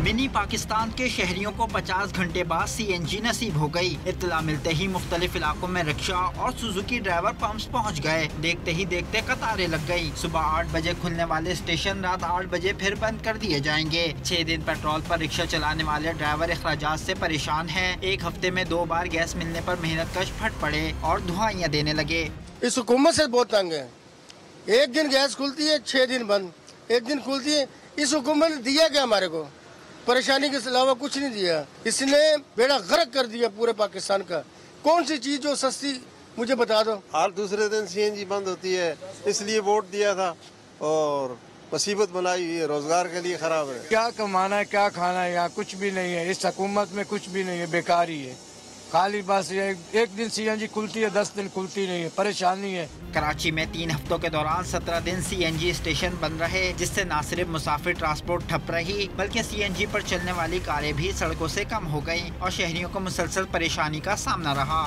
Mini Pakistan के शहरियों को 50 घंटे बाद CNG नसीब हो गई। इत्तला मिलते ही मुख्तलिफ इलाकों में रिक्शा और सुजुकी ड्राइवर पंप्स पहुंच गए। देखते ही देखते कतारें लग गई। सुबह 8 बजे खुलने वाले स्टेशन रात 8 बजे फिर बंद कर दिए जाएंगे। 6 दिन पेट्रोल पर रिक्शा चलाने वाले ड्राइवर अखराजात से परेशान हैं। एक हफ्ते में 2 बार गैस मिलने पर मेहनतकश फट पड़े और धुआंयां देने लगे। इस हुकूमत से बहुत तंग है। एक दिन गैस खुलती है, 6 दिन बंद, एक दिन खुलती है। इस हुकूमत ने दिया क्या हमारे को? परेशानी के अलावा कुछ नहीं दिया। इसने बेड़ा गर्क कर दिया पूरे पाकिस्तान का। कौन सी चीज जो सस्ती, मुझे बता दो। हर दूसरे दिन CNG बंद होती है, इसलिए वोट दिया था और मुसीबत बनाई हुई है, रोजगार के लिए खराब है। क्या कमाना है, क्या खाना है, यहाँ कुछ भी नहीं है। इस हुकूमत में कुछ भी नहीं है, बेकार ही है। खाली बस एक दिन CNG खुलती है, 10 दिन खुलती नहीं है, परेशानी है। कराची में 3 हफ्तों के दौरान 17 दिन CNG स्टेशन बंद रहे, जिससे न सिर्फ मुसाफिर ट्रांसपोर्ट ठप रही बल्कि CNG पर चलने वाली कारें भी सड़कों से कम हो गईं और शहरियों को मुसलसल परेशानी का सामना रहा।